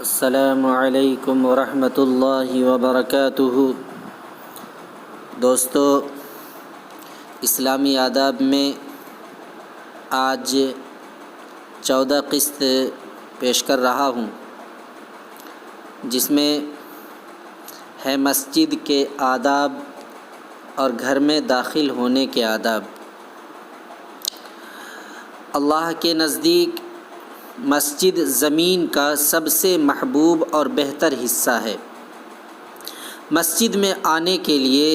السلام علیکم ورحمۃ اللہ وبرکاتہ۔ دوستو، اسلامی آداب میں آج 14 قسط پیش کر رہا ہوں، جس میں ہے مسجد کے آداب اور گھر میں داخل ہونے کے آداب۔ اللہ کے نزدیک مسجد زمین کا سب سے محبوب اور بہتر حصہ ہے۔ مسجد میں آنے کے لیے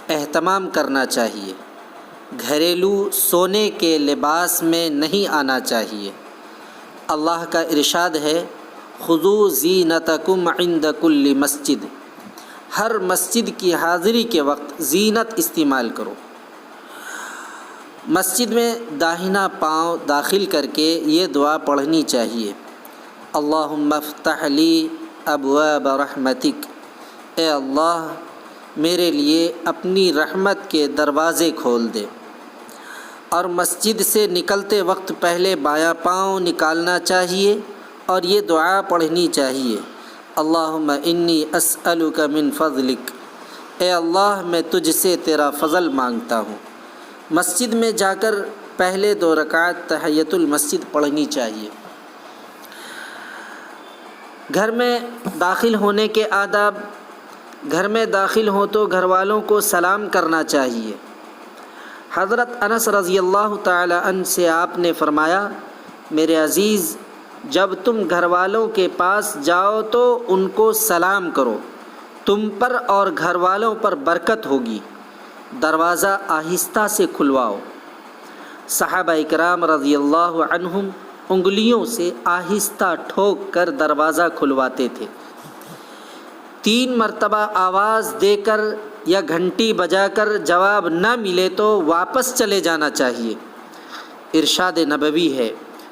اہتمام کرنا چاہیے۔ گھریلو سونے کے لباس میں نہیں آنا چاہیے۔ اللہ کا ارشاد ہے، خذوا زینتکم عند کل مسجد۔ ہر مسجد کی حاضری کے وقت زینت استعمال کرو۔ مسجد میں داہنا پاؤں داخل کر کے یہ دعا پڑھنی چاہیے، اللہم افتح لی ابواب رحمتک۔ اے اللہ، میرے لیے اپنی رحمت کے دروازے کھول دے۔ اور مسجد سے نکلتے وقت پہلے بایاں پاؤں نکالنا چاہیے اور یہ دعا پڑھنی چاہیے، اللہم انی اسألک من فضلک۔ اے اللہ، میں تجھ سے تیرا فضل مانگتا ہوں۔ مسجد میں جا کر پہلے 2 رکعت تحیۃ المسجد پڑھنی چاہیے۔ گھر میں داخل ہونے کے آداب۔ گھر میں داخل ہو تو گھر والوں کو سلام کرنا چاہیے۔ حضرت انس رضی اللہ تعالی عنہ سے آپ نے فرمایا، میرے عزیز، جب تم گھر والوں کے پاس جاؤ تو ان کو سلام کرو، تم پر اور گھر والوں پر برکت ہوگی۔ دروازہ آہستہ سے کھلواؤ۔ صحابہ کرام رضی اللہ عنہم انگلیوں سے آہستہ ٹھوک کر دروازہ کھلواتے تھے۔ 3 مرتبہ آواز دے کر یا گھنٹی بجا کر جواب نہ ملے تو واپس چلے جانا چاہیے۔ ارشاد نبوی ہے،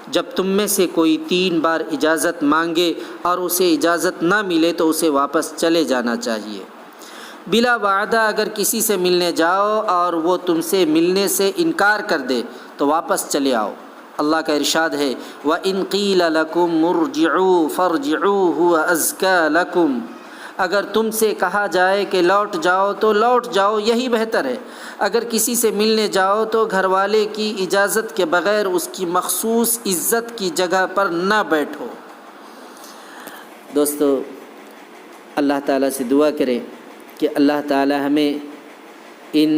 جب تم میں سے کوئی 3 بار اجازت مانگے اور اسے اجازت نہ ملے تو اسے واپس چلے جانا چاہیے۔ بلا وعدہ اگر کسی سے ملنے جاؤ اور وہ تم سے ملنے سے انکار کر دے تو واپس چلے آؤ۔ اللہ کا ارشاد ہے، وَإِن قِيلَ لَكُمْ ارْجِعُوا فَارْجِعُوا هُوَ أَزْكَىٰ لَكُمْ۔ اگر تم سے کہا جائے کہ لوٹ جاؤ تو لوٹ جاؤ، یہی بہتر ہے۔ اگر کسی سے ملنے جاؤ تو گھر والے کی اجازت کے بغیر اس کی مخصوص عزت کی جگہ پر نہ بیٹھو۔ دوستو، اللہ تعالیٰ سے دعا کریں کہ اللہ تعالیٰ ہمیں ان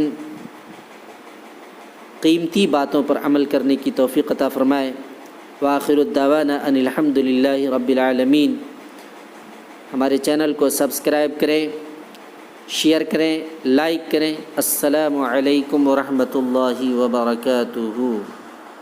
قیمتی باتوں پر عمل کرنے کی توفیق عطا فرمائے۔ وآخر الدعوانا ان الحمد للہ رب العالمین۔ ہمارے چینل کو سبسکرائب کریں، شیئر کریں، لائک کریں۔ السلام علیکم ورحمۃ اللہ وبرکاتہ۔